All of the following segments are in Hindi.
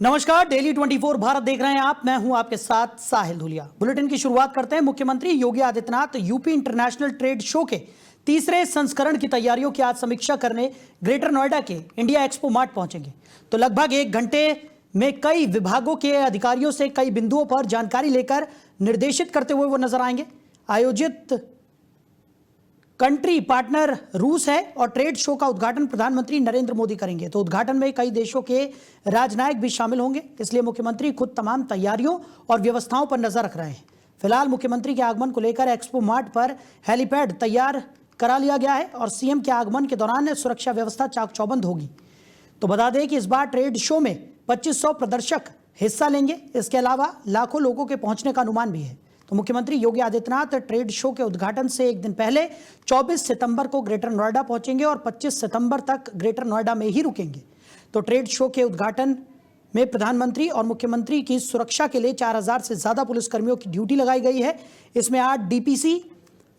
नमस्कार, डेली 24 भारत देख रहे हैं आप। मैं हूं आपके साथ साहिल धुलिया। बुलेटिन की शुरुआत करते हैं। मुख्यमंत्री Yogi Adityanath UP international trade show के तीसरे संस्करण की तैयारियों की आज समीक्षा करने ग्रेटर नोएडा के इंडिया एक्सपो मार्ट पहुंचेंगे। तो लगभग 1 घंटे में कई विभागों के अधिकारियों से कई बिंदुओं पर जानकारी लेकर निर्देशित करते हुए वो नजर आएंगे। आयोजित कंट्री पार्टनर रूस है और ट्रेड शो का उद्घाटन प्रधानमंत्री नरेंद्र मोदी करेंगे। तो उद्घाटन में कई देशों के राजनायक भी शामिल होंगे, इसलिए मुख्यमंत्री खुद तमाम तैयारियों और व्यवस्थाओं पर नजर रख रहे हैं। फिलहाल मुख्यमंत्री के आगमन को लेकर एक्सपो मार्ट पर हेलीपैड तैयार करा लिया गया है और सीएम के आगमन के दौरान सुरक्षा व्यवस्था चाक चौबंद होगी। तो बता दें कि इस बार ट्रेड शो में 2500 प्रदर्शक हिस्सा लेंगे। इसके अलावा लाखों लोगों के पहुंचने का अनुमान भी है। तो मुख्यमंत्री योगी आदित्यनाथ ट्रेड शो के उद्घाटन से एक दिन पहले 24 सितंबर को ग्रेटर नोएडा पहुंचेंगे और 25 सितंबर तक ग्रेटर नोएडा में ही रुकेंगे। तो ट्रेड शो के उद्घाटन में प्रधानमंत्री और मुख्यमंत्री की सुरक्षा के लिए 4000 से ज्यादा पुलिसकर्मियों की ड्यूटी लगाई गई है। इसमें 8 डीपीसी,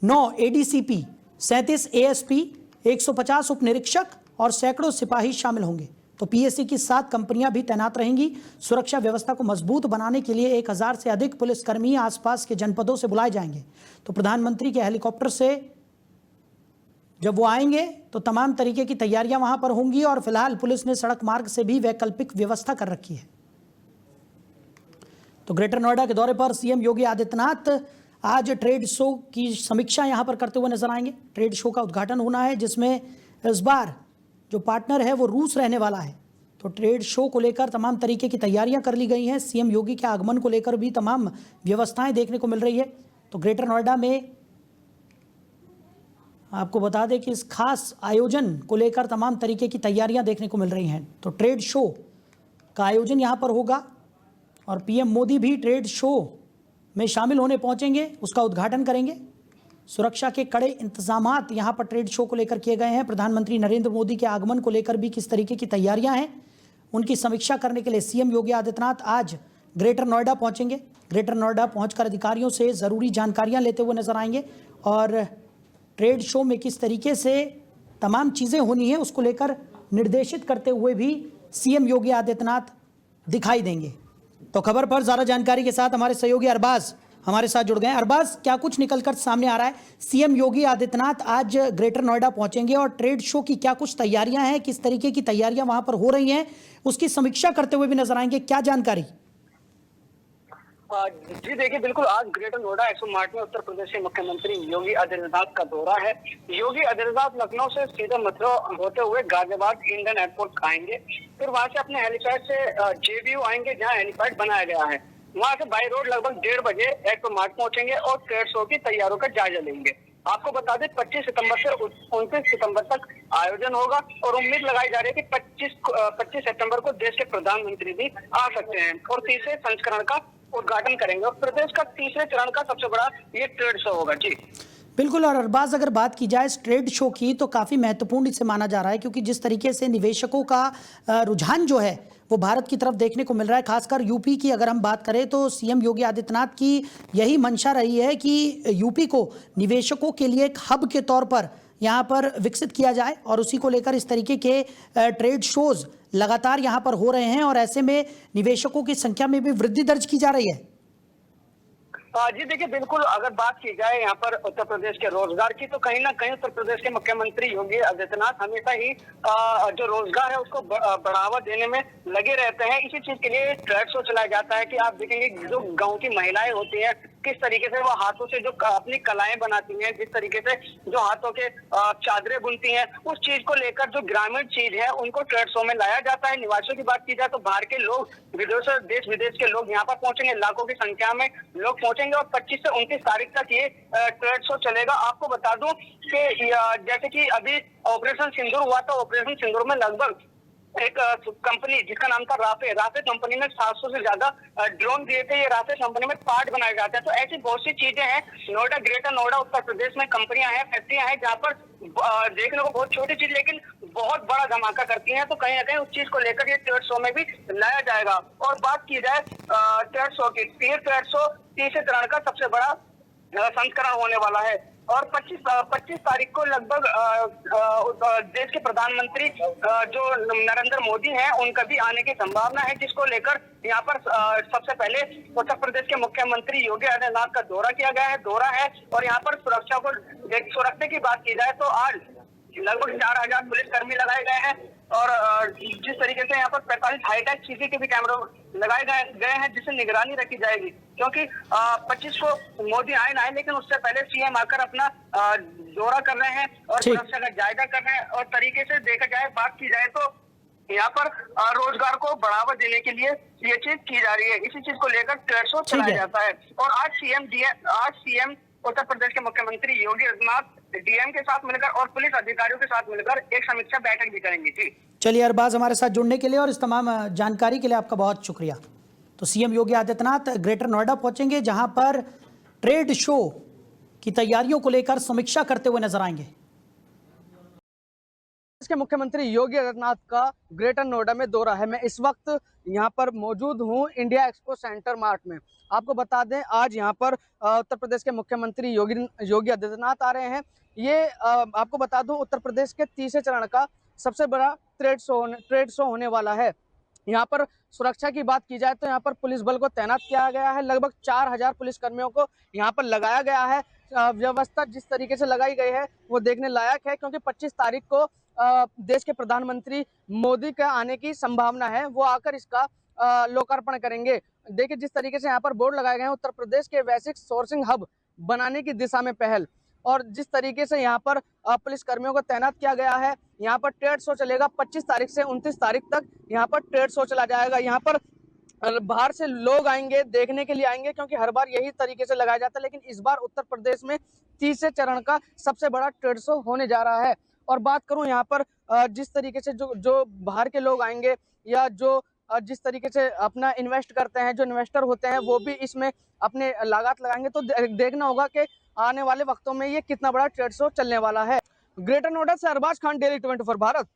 9 एडीसीपी, 37 एएसपी, 150 उप निरीक्षक और सैकड़ों सिपाही शामिल होंगे। तो पीएससी की 7 कंपनियां भी तैनात रहेंगी। सुरक्षा व्यवस्था को मजबूत बनाने के लिए 1000 से अधिक पुलिसकर्मी आसपास के जनपदों से बुलाए जाएंगे। तो प्रधानमंत्री के हेलीकॉप्टर से जब वो आएंगे तो तमाम तरीके की तैयारियां वहां पर होंगी और फिलहाल पुलिस ने सड़क मार्ग से भी वैकल्पिक व्यवस्था कर रखी है। तो ग्रेटर नोएडा के दौरे पर सीएम योगी आदित्यनाथ आज ट्रेड शो की समीक्षा यहां पर करते हुए नजर आएंगे। ट्रेड शो का उद्घाटन होना है, जिसमें इस बार जो पार्टनर है वो रूस रहने वाला है। तो ट्रेड शो को लेकर तमाम तरीके की तैयारियां कर ली गई हैं। सीएम योगी के आगमन को लेकर भी तमाम व्यवस्थाएं देखने को मिल रही है। तो ग्रेटर नोएडा में आपको बता दें कि इस खास आयोजन को लेकर तमाम तरीके की तैयारियां देखने को मिल रही हैं। तो ट्रेड शो का आयोजन यहां पर होगा और पीएम मोदी भी ट्रेड शो में शामिल होने पहुंचेंगे, उसका उद्घाटन करेंगे। सुरक्षा के कड़े इंतजामात यहां पर ट्रेड शो को लेकर किए गए हैं। प्रधानमंत्री नरेंद्र मोदी के आगमन को लेकर भी किस तरीके की तैयारियां हैं, उनकी समीक्षा करने के लिए सीएम योगी आदित्यनाथ आज ग्रेटर नोएडा पहुंचेंगे। ग्रेटर नोएडा पहुंचकर अधिकारियों से ज़रूरी जानकारियां लेते हुए नजर आएंगे और ट्रेड शो में किस तरीके से तमाम चीज़ें होनी है उसको लेकर निर्देशित करते हुए भी सीएम योगी आदित्यनाथ दिखाई देंगे। तो खबर पर ज़्यादा जानकारी के साथ हमारे सहयोगी अरबाज हमारे साथ जुड़ गए हैं। अरबाज, क्या कुछ निकलकर सामने आ रहा है? सीएम योगी आदित्यनाथ आज ग्रेटर नोएडा पहुंचेंगे और ट्रेड शो की क्या कुछ तैयारियां हैं, किस तरीके की तैयारियां वहां पर हो रही हैं, उसकी समीक्षा करते हुए भी नजर आएंगे। क्या जानकारी? जी देखिए, बिल्कुल आज ग्रेटर नोएडा एक्सपो मार्ट में उत्तर प्रदेश के मुख्यमंत्री योगी आदित्यनाथ का दौरा है। योगी आदित्यनाथ लखनऊ से सीधा मथुरा होते हुए गाजियाबाद इंडियन एयरपोर्ट आएंगे, फिर वहां से अपने हेलीपैड से जेबीयू आएंगे, जहां हेलीपैड बनाया गया है। वहां से बाई रोड लगभग 1:30 बजे एक्सपो मार्ट पहुंचेंगे और ट्रेड शो की तैयारियों का जायजा लेंगे। आपको बता दें 25 सितंबर से 29 सितंबर तक आयोजन होगा और उम्मीद लगाई जा रही है कि 25 सितंबर को देश के प्रधानमंत्री भी आ सकते हैं और तीसरे संस्करण का उद्घाटन करेंगे और प्रदेश का तीसरे चरण का सबसे बड़ा ये ट्रेड शो होगा। जी बिल्कुल। और अरबाज, अगर बात की जाए इस ट्रेड शो की तो काफ़ी महत्वपूर्ण इसे माना जा रहा है, क्योंकि जिस तरीके से निवेशकों का रुझान जो है वो भारत की तरफ देखने को मिल रहा है। खासकर यूपी की अगर हम बात करें तो सीएम योगी आदित्यनाथ की यही मंशा रही है कि यूपी को निवेशकों के लिए एक हब के तौर पर यहाँ पर विकसित किया जाए और उसी को लेकर इस तरीके के ट्रेड शोज लगातार यहाँ पर हो रहे हैं और ऐसे में निवेशकों की संख्या में भी वृद्धि दर्ज की जा रही है। जी देखिए, बिल्कुल अगर बात की जाए यहाँ पर उत्तर प्रदेश के रोजगार की, तो कहीं ना कहीं उत्तर प्रदेश के मुख्यमंत्री योगी आदित्यनाथ हमेशा ही जो रोजगार है उसको बढ़ावा देने में लगे रहते हैं। इसी चीज के लिए ट्रेड शो चलाया जाता है कि आप देखेंगे जो गांव की महिलाएं होती हैं किस तरीके से वो हाथों से जो अपनी कलाएं बनाती हैं, जिस तरीके से जो हाथों के चादरें बुनती हैं, उस चीज को लेकर जो ग्रामीण चीज है उनको ट्रेड शो में लाया जाता है। निवासियों की बात की जाए तो बाहर के लोग, देश विदेश के लोग यहाँ पर पहुंचेंगे, लाखों की संख्या में लोग पहुंचेंगे और 25 से 29 तारीख तक ये ट्रेड शो चलेगा। आपको बता दूं कि जैसे कि अभी ऑपरेशन सिंदूर हुआ था, ऑपरेशन सिंदूर में लगभग एक कंपनी जिसका नाम था राफे कंपनी ने 700 से ज्यादा ड्रोन दिए थे। ये राफे कंपनी में पार्ट बनाए जाते हैं। तो ऐसी बहुत सी चीजें हैं। नोएडा, ग्रेटर नोएडा उत्तर प्रदेश में कंपनियां हैं, फैक्ट्रियां हैं, जहां पर देखने को बहुत छोटी चीज लेकिन बहुत बड़ा धमाका करती हैं। तो कहीं ना कहीं उस चीज को लेकर ये ट्रेड शो में भी लाया जाएगा। और बात की जाए ट्रेड शो की, ट्रेड शो तीसरे चरण का सबसे बड़ा संस्करण होने वाला है। और 25 तारीख को लगभग देश के प्रधानमंत्री जो नरेंद्र मोदी हैं उनका भी आने की संभावना है, जिसको लेकर यहाँ पर सबसे पहले उत्तर प्रदेश के मुख्यमंत्री योगी आदित्यनाथ का दौरा है। और यहाँ पर सुरक्षा की बात की जाए तो आज लगभग 4000 पुलिसकर्मी लगाए गए हैं और जिस तरीके से यहाँ पर 45 हाईटेक सीसीटीवी कैमरे लगाए गए हैं, जिससे निगरानी रखी जाएगी, क्योंकि 25 को मोदी आए लेकिन उससे पहले सीएम आकर अपना दौरा कर रहे हैं और सुरक्षा का जायजा कर रहे हैं। और तरीके से देखा जाए, बात की जाए तो यहाँ पर रोजगार को बढ़ावा देने के लिए ये चीज की जा रही है। इसी चीज को लेकर ट्रेड शो चलाया जाता है। और आज सीएम उत्तर प्रदेश के मुख्यमंत्री योगी आदित्यनाथ डीएम के साथ मिलकर और पुलिस अधिकारियों के साथ मिलकर एक समीक्षा बैठक भी करेंगे। जी चलिए, अरबाज, हमारे साथ जुड़ने के लिए और इस तमाम जानकारी के लिए आपका बहुत शुक्रिया। तो सीएम योगी आदित्यनाथ ग्रेटर नोएडा पहुंचेंगे, जहां पर ट्रेड शो की तैयारियों को लेकर समीक्षा करते हुए नजर आएंगे। के मुख्यमंत्री योगी आदित्यनाथ का ग्रेटर नोएडा में दौरा है। मैं इस वक्त यहाँ पर मौजूद हूँ इंडिया एक्सपो सेंटर मार्ट में। आपको बता दें, आज यहाँ पर उत्तर प्रदेश के मुख्यमंत्री योगी आदित्यनाथ आ रहे हैं। ये आपको बता दूं, उत्तर प्रदेश के तीसरे चरण का सबसे बड़ा ट्रेड शो होने वाला है। यहाँ पर सुरक्षा की बात की जाए तो यहाँ पर पुलिस बल को तैनात किया गया है। लगभग 4000 पुलिसकर्मियों को यहाँ पर लगाया गया है। व्यवस्था जिस तरीके से लगाई गई है वो देखने लायक है, क्योंकि 25 तारीख को देश के प्रधानमंत्री मोदी का आने की संभावना है। वो आकर इसका लोकार्पण करेंगे। देखिए, जिस तरीके से यहाँ पर बोर्ड लगाए गए हैं, उत्तर प्रदेश के वैश्विक सोर्सिंग हब बनाने की दिशा में पहल, और जिस तरीके से यहाँ पर पुलिस कर्मियों को तैनात किया गया है। यहाँ पर ट्रेड शो चलेगा 25 तारीख से 29 तारीख तक। यहाँ पर ट्रेड शो चला जाएगा। यहाँ पर बाहर से लोग आएंगे, देखने के लिए आएंगे, क्योंकि हर बार यही तरीके से लगाया जाता है, लेकिन इस बार उत्तर प्रदेश में तीसरे चरण का सबसे बड़ा ट्रेड शो होने जा रहा है। और बात करूं यहाँ पर जिस तरीके से जो बाहर के लोग आएंगे या जो जिस तरीके से अपना इन्वेस्ट करते हैं, जो इन्वेस्टर होते हैं, वो भी इसमें अपने लागत लगाएंगे। तो देखना होगा कि आने वाले वक्तों में ये कितना बड़ा ट्रेड शो चलने वाला है। ग्रेटर नोएडा से अरबाज खान, डेली 24 भारत।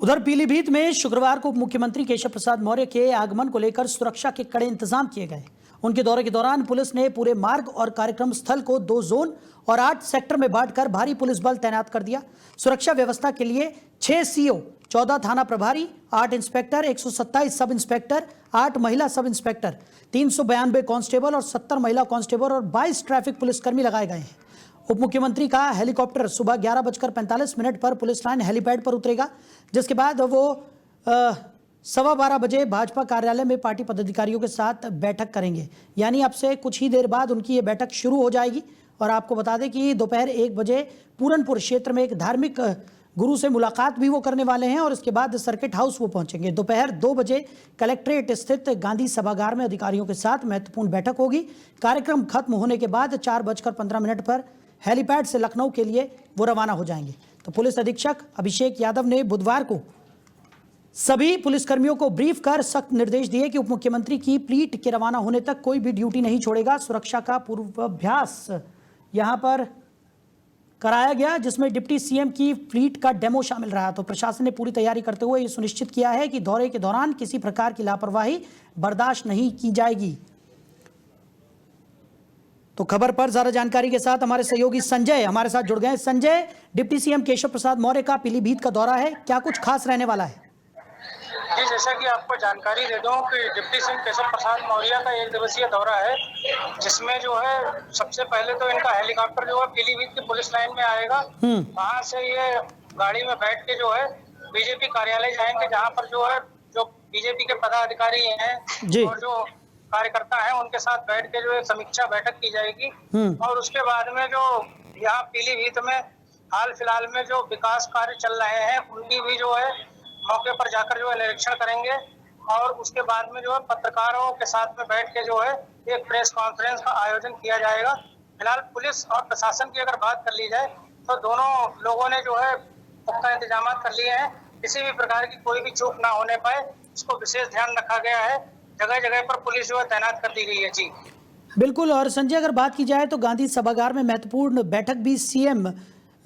उधर पीलीभीत में शुक्रवार को मुख्यमंत्री केशव प्रसाद मौर्य के आगमन को लेकर सुरक्षा के कड़े इंतजाम किए गए। उनके दौरे के दौरान पुलिस ने पूरे मार्ग और कार्यक्रम स्थल को 2 जोन और 8 सेक्टर में बांटकर भारी पुलिस बल तैनात कर दिया। सुरक्षा व्यवस्था के लिए 6 सीओ, 14 थाना प्रभारी, 8 इंस्पेक्टर, 127 सब इंस्पेक्टर, 8 महिला सब इंस्पेक्टर, 392 कांस्टेबल और 70 महिला कांस्टेबल और 22 ट्रैफिक पुलिसकर्मी लगाए गए हैं। उप मुख्यमंत्री का हेलीकॉप्टर सुबह 11:45 पर पुलिस लाइन हेलीपैड पर उतरेगा, जिसके बाद वो 12:15 बजे भाजपा कार्यालय में पार्टी पदाधिकारियों के साथ बैठक करेंगे। यानी अब से कुछ ही देर बाद उनकी ये बैठक शुरू हो जाएगी। और आपको बता दें कि दोपहर 1 बजे पूरनपुर क्षेत्र में एक धार्मिक गुरु से मुलाकात भी वो करने वाले हैं और इसके बाद सर्किट हाउस वो पहुंचेंगे। दोपहर 2 बजे कलेक्ट्रेट स्थित गांधी सभागार में अधिकारियों के साथ महत्वपूर्ण बैठक होगी। कार्यक्रम खत्म होने के बाद 4:15 पर हेलीपैड से लखनऊ के लिए वो रवाना हो जाएंगे। तो पुलिस अधीक्षक अभिषेक यादव ने बुधवार को सभी पुलिसकर्मियों को ब्रीफ कर सख्त निर्देश दिए कि उप मुख्यमंत्री की फ्लीट के रवाना होने तक कोई भी ड्यूटी नहीं छोड़ेगा। सुरक्षा का पूर्वाभ्यास यहां पर कराया गया, जिसमें डिप्टी सीएम की फ्लीट का डेमो शामिल रहा। तो प्रशासन ने पूरी तैयारी करते हुए ये सुनिश्चित किया है कि दौरे के दौरान किसी प्रकार की लापरवाही बर्दाश्त नहीं की जाएगी। तो खबर पर ज्यादा जानकारी के साथ हमारे सहयोगी संजय हमारे साथ जुड़ गए। संजय, डिप्टी सीएम केशव प्रसाद मौर्य का पीलीभीत का दौरा है, क्या कुछ खास रहने वाला है? जी, जैसा कि आपको जानकारी दे दूं कि डिप्टी सीएम केशव प्रसाद मौर्य का 1 दिवसीय दौरा है, जिसमें जो है सबसे पहले तो इनका हेलीकॉप्टर जो है पीलीभीत की पुलिस लाइन में आएगा। वहां से ये गाड़ी में बैठ के जो है बीजेपी कार्यालय जाएंगे, जहां पर जो है जो बीजेपी के पदाधिकारी हैं और जो कार्यकर्ता हैं उनके साथ बैठ के जो है समीक्षा बैठक की जाएगी। और उसके बाद में जो यहाँ पीलीभीत में हाल फिलहाल में जो विकास कार्य चल रहे हैं उनकी भी जो है मौके पर जाकर जो है निरीक्षण करेंगे। और उसके बाद में जो है पत्रकारों के साथ में बैठ के जो है एक प्रेस कॉन्फ्रेंस का आयोजन किया जाएगा। फिलहाल पुलिस और प्रशासन की अगर बात कर ली जाए तो दोनों लोगों ने जो है पुख्ता इंतजाम कर लिए हैं। किसी भी प्रकार की कोई भी चूक ना होने पाए, इसको विशेष ध्यान रखा गया है। जगह जगह पर पुलिस जो है तैनात कर दी गई है। जी बिल्कुल। और संजय, अगर बात की जाए तो गांधी सभागार में महत्वपूर्ण बैठक भी सीएम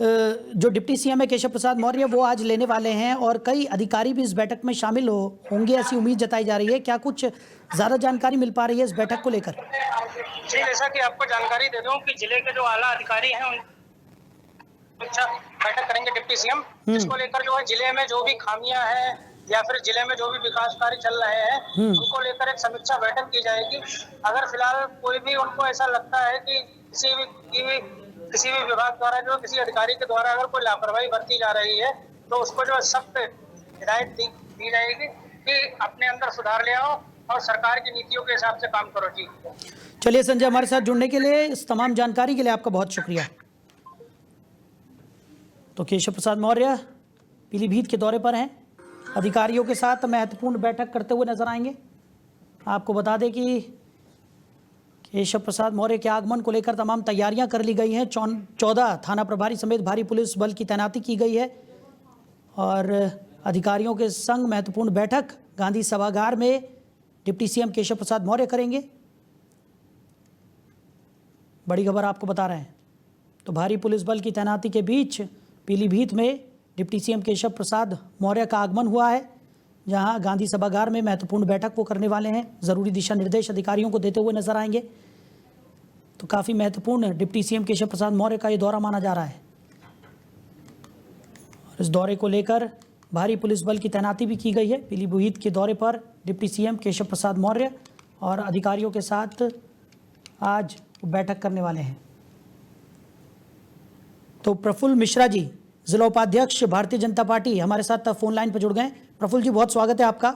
जो डिप्टी सीएम है केशव प्रसाद मौर्य वो आज लेने वाले हैं और कई अधिकारी भी इस बैठक में शामिल होंगे ऐसी उम्मीद जताई जा रही है। क्या कुछ ज़्यादा जानकारी मिल पा रही है इस बैठक को लेकर? जी, जैसा कि आपको जानकारी दे दूं कि जिले के जो आला अधिकारी हैं उन अच्छा बैठक करेंगे डिप्टी सीएम, जिसको लेकर जो है जिले में जो भी खामियां हैं या फिर जिले में जो भी विकास कार्य चल रहे हैं उनको लेकर एक समीक्षा बैठक की जाएगी। अगर फिलहाल कोई भी उनको ऐसा लगता है कि किसी भी विभाग द्वारा जो किसी अधिकारी के द्वारा अगर कोई लापरवाही बरती जा रही है तो उसको जो सख्त हिदायत दी जाएगी कि अपने अंदर सुधार ले आओ और सरकार की नीतियों के हिसाब से काम करो। जी चलिए संजय, हमारे साथ जुड़ने के लिए, इस तमाम जानकारी के लिए आपका बहुत शुक्रिया। तो केशव प्रसाद मौर्य पीलीभीत के दौरे पर हैं, अधिकारियों के साथ महत्वपूर्ण बैठक करते हुए नजर आएंगे। आपको बता दें कि केशव प्रसाद मौर्य के आगमन को लेकर तमाम तैयारियां कर ली गई हैं। 14 थाना प्रभारी समेत भारी पुलिस बल की तैनाती की गई है और अधिकारियों के संग महत्वपूर्ण बैठक गांधी सभागार में डिप्टी सीएम केशव प्रसाद मौर्य करेंगे। बड़ी खबर आपको बता रहे हैं। तो भारी पुलिस बल की तैनाती के बीच पीलीभीत में डिप्टी सीएम केशव प्रसाद मौर्य का आगमन हुआ है, जहां गांधी सभागार में महत्वपूर्ण बैठक वो करने वाले हैं। ज़रूरी दिशा निर्देश अधिकारियों को देते हुए नजर आएंगे। तो काफ़ी महत्वपूर्ण डिप्टी सीएम केशव प्रसाद मौर्य का ये दौरा माना जा रहा है और इस दौरे को लेकर भारी पुलिस बल की तैनाती भी की गई है। पीलीभीत के दौरे पर डिप्टी सीएम केशव प्रसाद मौर्य और अधिकारियों के साथ आज बैठक करने वाले हैं। तो प्रफुल्ल मिश्रा जी, जिला उपाध्यक्ष भारतीय जनता पार्टी, हमारे साथ फोन लाइन पर जुड़ गए। प्रफुल्ल जी, बहुत स्वागत है आपका।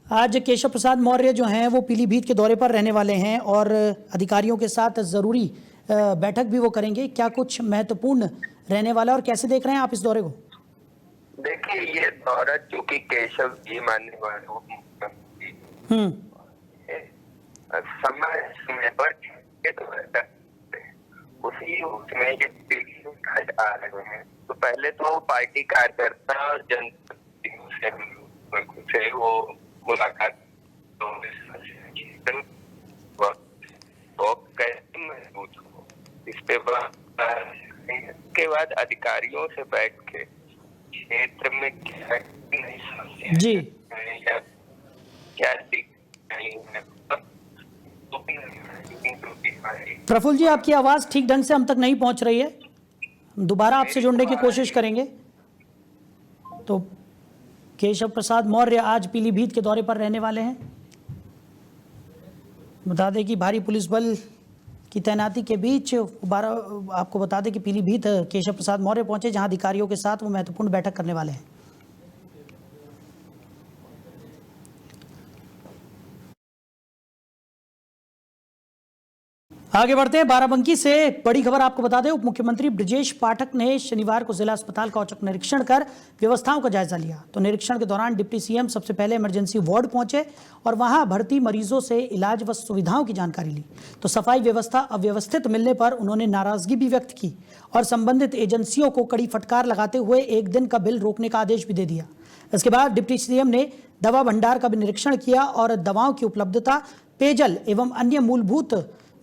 आज केशव प्रसाद मौर्य जो हैं वो पीलीभीत के दौरे पर रहने वाले हैं और अधिकारियों के साथ ज़रूरी बैठक भी वो करेंगे। क्या कुछ महत्वपूर्ण रहने वाला और कैसे देख रहे हैं आप इस दौरे को? देखिए, ये दौरा चूंकि केशव जी मानने वालों समय पर उसी उसमें जब आ रहे हैं तो पहले तो पार्टी कार्यकर्ता और जनता से वो मुलाकात कैसे महसूस हो, इस पे के बाद अधिकारियों से बैठ के क्षेत्र में क्या नहीं समझे जी क्या प्रफुल्ल जी, आपकी आवाज़ ठीक ढंग से हम तक नहीं पहुंच रही है, दोबारा आपसे जुड़ने की कोशिश करेंगे। तो केशव प्रसाद मौर्य आज पीलीभीत के दौरे पर रहने वाले हैं। बता दें कि भारी पुलिस बल की तैनाती के बीच आपको बता दें कि पीलीभीत केशव प्रसाद मौर्य पहुंचे, जहां अधिकारियों के साथ वो महत्वपूर्ण बैठक करने वाले हैं। आगे बढ़ते हैं। बाराबंकी से बड़ी खबर आपको बता दें, उप मुख्यमंत्री ब्रजेश पाठक ने शनिवार को जिला अस्पताल का औचक निरीक्षण कर व्यवस्थाओं का जायजा लिया। तो निरीक्षण के दौरान डिप्टी सीएम सबसे पहले इमरजेंसी वार्ड पहुंचे और वहां भर्ती मरीजों से इलाज व सुविधाओं की जानकारी ली। तो सफाई व्यवस्था अव्यवस्थित मिलने पर उन्होंने नाराजगी भी व्यक्त की और संबंधित एजेंसियों को कड़ी फटकार लगाते हुए 1 दिन का बिल रोकने का आदेश भी दे दिया। इसके बाद डिप्टी सीएम ने दवा भंडार का भी निरीक्षण किया और दवाओं की उपलब्धता, पेयजल एवं अन्य मूलभूत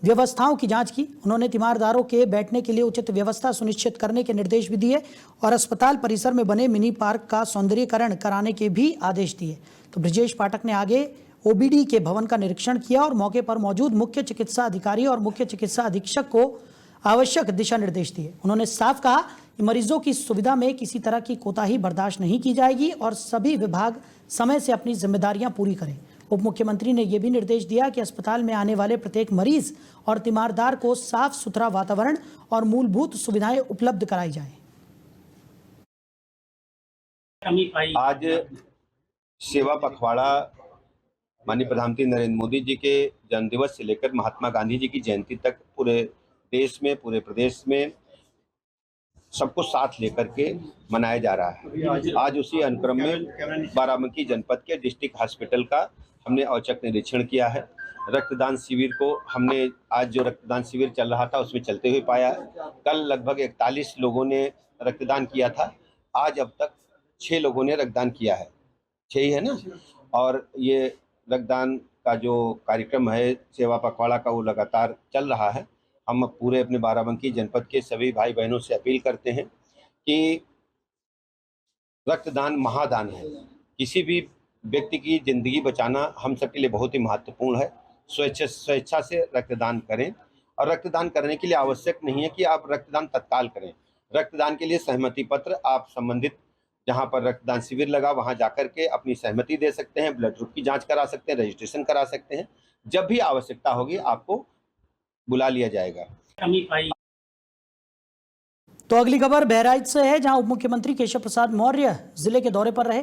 व्यवस्थाओं की जांच की। उन्होंने तीमारदारों के बैठने के लिए उचित व्यवस्था सुनिश्चित करने के निर्देश भी दिए और अस्पताल परिसर में बने मिनी पार्क का सौंदर्यीकरण कराने के भी आदेश दिए। तो ब्रजेश पाठक ने आगे ओबीडी के भवन का निरीक्षण किया और मौके पर मौजूद मुख्य चिकित्सा अधिकारी और मुख्य चिकित्सा अधीक्षक को आवश्यक दिशा निर्देश दिए। उन्होंने साफ कहा कि मरीजों की सुविधा में किसी तरह की कोताही बर्दाश्त नहीं की जाएगी और सभी विभाग समय से अपनी जिम्मेदारियां पूरी करें। उप मुख्यमंत्री ने यह भी निर्देश दिया कि अस्पताल में आने वाले प्रत्येक मरीज और तीमारदार को साफ सुथरा वातावरण और मूलभूत सुविधाएं उपलब्ध कराई जाएं। आज सेवा पखवाड़ा माननीय प्रधानमंत्री नरेंद्र मोदी जी के जन्मदिवस से लेकर महात्मा गांधी जी की जयंती तक पूरे देश में, पूरे प्रदेश में सबको साथ लेकर के मनाया जा रहा है। आज उसी अनुक्रम में बाराबंकी जनपद के डिस्ट्रिक्ट हॉस्पिटल का हमने औचक निरीक्षण किया है। रक्तदान शिविर को हमने आज जो रक्तदान शिविर चल रहा था उसमें चलते हुए पाया है। कल लगभग 41 लोगों ने रक्तदान किया था, आज अब तक 6 लोगों ने रक्तदान किया है, 6 ही है ना। और ये रक्तदान का जो कार्यक्रम है सेवा पखवाड़ा का वो लगातार चल रहा है। हम पूरे अपने बाराबंकी जनपद के सभी भाई बहनों से अपील करते हैं कि रक्तदान महादान है। किसी भी व्यक्ति की जिंदगी बचाना हम सबके लिए बहुत ही महत्वपूर्ण है। स्वेच्छा से रक्तदान करें, और रक्तदान करने के लिए आवश्यक नहीं है कि आप रक्तदान तत्काल करें। रक्तदान के लिए सहमति पत्र आप संबंधित जहां पर रक्तदान शिविर लगा वहां जाकर के अपनी सहमति दे सकते हैं, ब्लड ग्रुप की जांच करा सकते हैं, रजिस्ट्रेशन करा सकते हैं। जब भी आवश्यकता होगी आपको बुला लिया जाएगा। तो अगली खबर बहराइच से है, जहां उप मुख्यमंत्री केशव प्रसाद मौर्य जिले के दौरे पर रहे।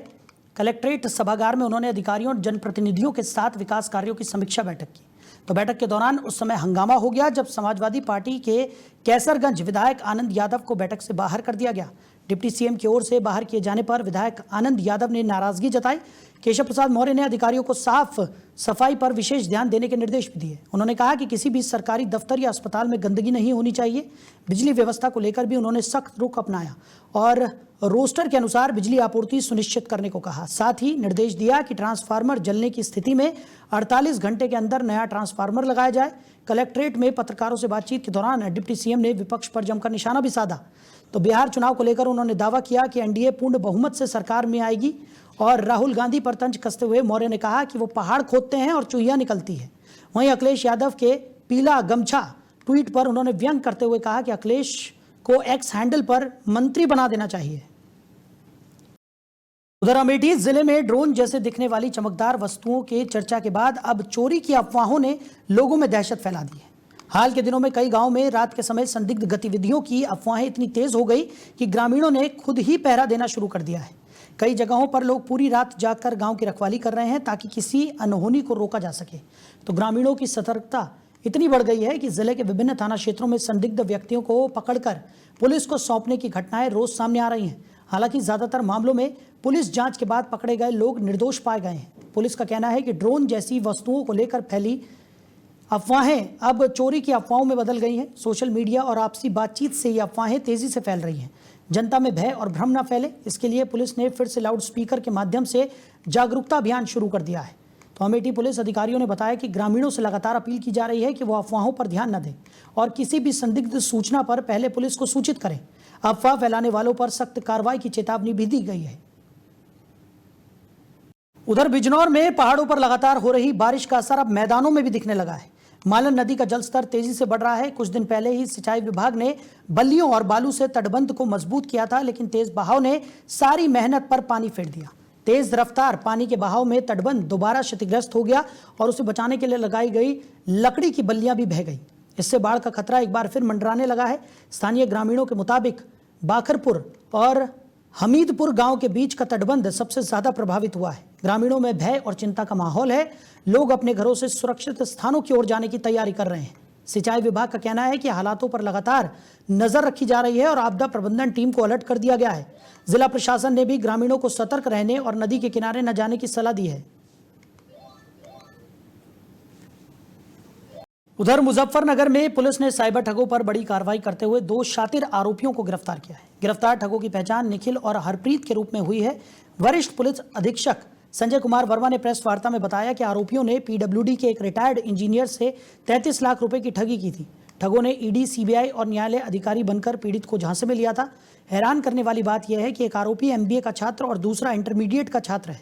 कलेक्ट्रेट सभागार में उन्होंने अधिकारियों और जनप्रतिनिधियों के साथ विकास कार्यों की समीक्षा बैठक की। तो बैठक के दौरान उस समय हंगामा हो गया जब समाजवादी पार्टी के कैसरगंज विधायक आनंद यादव को बैठक से बाहर कर दिया गया। डिप्टी सीएम की ओर से बाहर किए जाने पर विधायक आनंद यादव ने नाराजगी जताई। केशव प्रसाद मौर्य ने अधिकारियों को साफ सफाई पर विशेष ध्यान देने के निर्देश भी दिए। उन्होंने कहा कि किसी भी सरकारी दफ्तर या अस्पताल में गंदगी नहीं होनी चाहिए। बिजली व्यवस्था को लेकर भी उन्होंने सख्त रुख अपनाया और रोस्टर के अनुसार बिजली आपूर्ति सुनिश्चित करने को कहा। साथ ही निर्देश दिया कि ट्रांसफार्मर जलने की स्थिति में 48 घंटे के अंदर नया ट्रांसफार्मर लगाया जाए। कलेक्ट्रेट में पत्रकारों से बातचीत के दौरान डिप्टी सीएम ने विपक्ष पर जमकर निशाना भी साधा। तो बिहार चुनाव को लेकर उन्होंने दावा किया कि एनडीए पूर्ण बहुमत से सरकार में आएगी। और राहुल गांधी पर तंज कसते हुए मौर्य ने कहा कि वो पहाड़ खोदते हैं और चूहिया निकलती है। वहीं अखिलेश यादव के पीला गमछा ट्वीट पर उन्होंने व्यंग करते हुए कहा कि अखिलेश को एक्स हैंडल पर मंत्री बना देना चाहिए। उधर अमेठी जिले में ड्रोन जैसे दिखने वाली चमकदार वस्तुओं के चर्चा के बाद अब चोरी की अफवाहों ने लोगों में दहशत फैला दी है। हाल के दिनों में कई गांवों में रात के समय संदिग्ध गतिविधियों की अफवाहें इतनी तेज हो गई कि ग्रामीणों ने खुद ही पहरा देना शुरू कर दिया है। कई जगहों पर लोग पूरी रात जागकर गांव की रखवाली कर रहे हैं ताकि किसी अनहोनी को रोका जा सके। तो ग्रामीणों की सतर्कता इतनी बढ़ गई है कि जिले के विभिन्न थाना क्षेत्रों में संदिग्ध व्यक्तियों को पकड़कर पुलिस को सौंपने की घटनाएं रोज सामने आ रही हैं। हालांकि ज्यादातर मामलों में पुलिस जांच के बाद पकड़े गए लोग निर्दोष पाए गए हैं। पुलिस का कहना है कि ड्रोन जैसी वस्तुओं को लेकर फैली अफवाहें अब चोरी की अफवाहों में बदल गई हैं। सोशल मीडिया और आपसी बातचीत से ये अफवाहें तेजी से फैल रही हैं। जनता में भय और भ्रम न फैले, इसके लिए पुलिस ने फिर से लाउड स्पीकर के माध्यम से जागरूकता अभियान शुरू कर दिया है। तो अमेठी पुलिस अधिकारियों ने बताया कि ग्रामीणों से लगातार अपील की जा रही है कि वो अफवाहों पर ध्यान न दें और किसी भी संदिग्ध सूचना पर पहले पुलिस को सूचित करें। अफवाह फैलाने वालों पर सख्त कार्रवाई की चेतावनी भी दी गई है। उधर बिजनौर में पहाड़ों पर लगातार हो रही बारिश का असर अब मैदानों में भी दिखने लगा है। मालन नदी का जलस्तर तेजी से बढ़ रहा है। कुछ दिन पहले ही सिंचाई विभाग ने बल्लियों और बालू से तटबंध को मजबूत किया था, लेकिन तेज बहाव ने सारी मेहनत पर पानी फेर दिया। तेज रफ्तार पानी के बहाव में तटबंध दोबारा क्षतिग्रस्त हो गया और उसे बचाने के लिए लगाई गई लकड़ी की बल्लियां भी बह गई। इससे बाढ़ का खतरा एक बार फिर मंडराने लगा है। स्थानीय ग्रामीणों के मुताबिक बाखरपुर और हमीदपुर गांव के बीच का तटबंध सबसे ज्यादा प्रभावित हुआ है। ग्रामीणों में भय और चिंता का माहौल है। लोग अपने घरों से सुरक्षित स्थानों की ओर जाने की तैयारी कर रहे हैं। सिंचाई विभाग का कहना है कि हालातों पर लगातार नजर रखी जा रही है और आपदा प्रबंधन टीम को अलर्ट कर दिया गया है। जिला प्रशासन ने भी ग्रामीणों को सतर्क रहने और नदी के किनारे न जाने की सलाह दी है। उधर मुजफ्फरनगर में पुलिस ने साइबर ठगों पर बड़ी कार्रवाई करते हुए 2 शातिर आरोपियों को गिरफ्तार किया है। गिरफ्तार ठगों की पहचान निखिल और हरप्रीत के रूप में हुई है। वरिष्ठ पुलिस अधीक्षक संजय कुमार वर्मा ने प्रेस वार्ता में बताया कि आरोपियों ने पीडब्ल्यूडी के एक रिटायर्ड इंजीनियर से 33 लाख रुपए की ठगी की थी। ठगों ने ईडी, सीबीआई और न्यायालय अधिकारी बनकर पीड़ित को झांसे में लिया था। हैरान करने वाली बात यह है कि एक आरोपी एमबीए का छात्र और दूसरा इंटरमीडिएट का छात्र है।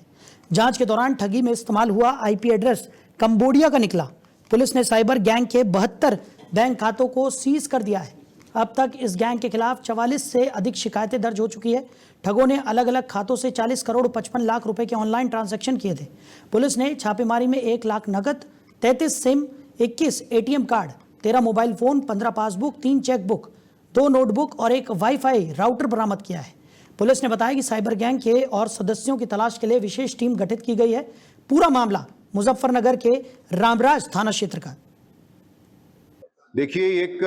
जांच के दौरान ठगी में इस्तेमाल हुआ आईपी एड्रेस कंबोडिया का निकला। पुलिस ने साइबर गैंग के 72 बैंक खातों को सीज कर दिया है। अब तक इस गैंग के खिलाफ 44 से अधिक शिकायतें दर्ज हो चुकी है। ठगों ने अलग अलग खातों से 40 करोड़ 55 लाख रुपए के ऑनलाइन ट्रांजैक्शन किए थे। पुलिस ने छापेमारी में 1 लाख नकद, 33 SIM, 21 ATM card, 13 mobile phone, 15 passbook, 3 chequebook, 2 notebook और एक वाईफाई राउटर बरामद किया है। पुलिस ने बताया कि साइबर गैंग के और सदस्यों की तलाश के लिए विशेष टीम गठित की गई है। पूरा मामला मुजफ्फरनगर के रामराज थाना क्षेत्र का। देखिए, एक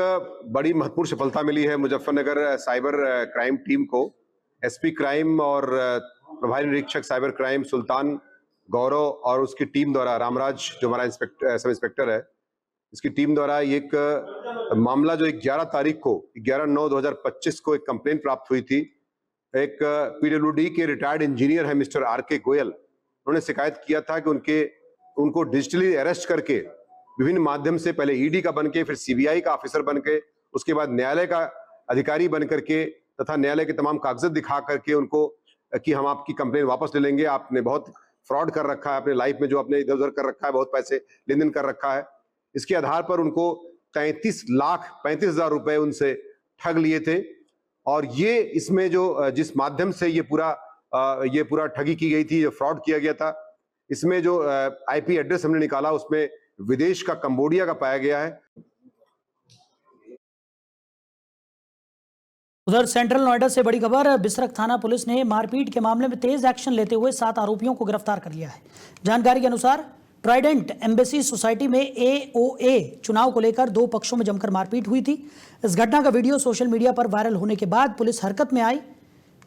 बड़ी महत्वपूर्ण सफलता मिली है मुजफ्फरनगर साइबर क्राइम टीम को। एसपी क्राइम और प्रभारी निरीक्षक साइबर क्राइम सुल्तान गौरव और उसकी टीम द्वारा, रामराज जो हमारा सब इंस्पेक्टर है, इसकी टीम द्वारा एक मामला जो 11 तारीख को 11/9/2025 को एक कंप्लेंट प्राप्त हुई थी। एक पीडब्ल्यूडी के रिटायर्ड इंजीनियर है मिस्टर आर.के. गोयल। उन्होंने शिकायत किया था कि उनको डिजिटली अरेस्ट करके विभिन्न माध्यम से, पहले ईडी का बनके, फिर सीबीआई का ऑफिसर बनके, उसके बाद न्यायालय का अधिकारी बनकर के तथा न्यायालय के तमाम कागजात दिखा करके उनको कि हम आपकी कंप्लेन वापस ले लेंगे, आपने बहुत फ्रॉड कर रखा है अपने लाइफ में, जो आपने इधर उधर कर रखा है, बहुत पैसे लेन देन कर रखा है। इसके आधार पर उनको 33,35,000 रुपए उनसे ठग लिए थे। और ये इसमें जो जिस माध्यम से ये पूरा ठगी की गई थी, ये फ्रॉड किया गया था, इसमें जो आईपी एड्रेस हमने निकाला उसमें विदेश का, कंबोडिया का पाया गया है। उधर सेंट्रल नोएडा से बड़ी खबर, बिसरख थाना पुलिस ने मारपीट के मामले में तेज एक्शन लेते हुए 7 आरोपियों को गिरफ्तार कर लिया है। जानकारी के अनुसार ट्राइडेंट एम्बेसी सोसाइटी में AOA चुनाव को लेकर 2 पक्षों में जमकर मारपीट हुई थी। इस घटना का वीडियो सोशल मीडिया पर वायरल होने के बाद पुलिस हरकत में आई।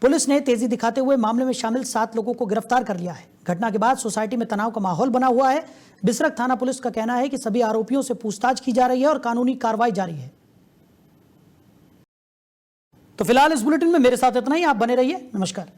पुलिस ने तेजी दिखाते हुए मामले में शामिल 7 लोगों को गिरफ्तार कर लिया है। घटना के बाद सोसाइटी में तनाव का माहौल बना हुआ है। बिसरख थाना पुलिस का कहना है कि सभी आरोपियों से पूछताछ की जा रही है और कानूनी कार्रवाई जारी है। तो फिलहाल इस बुलेटिन में मेरे साथ इतना ही। आप बने रहिए। नमस्कार।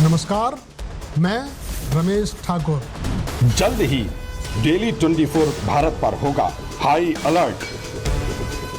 नमस्कार, मैं रमेश ठाकुर। जल्द ही डेली 24 भारत पर होगा हाई अलर्ट।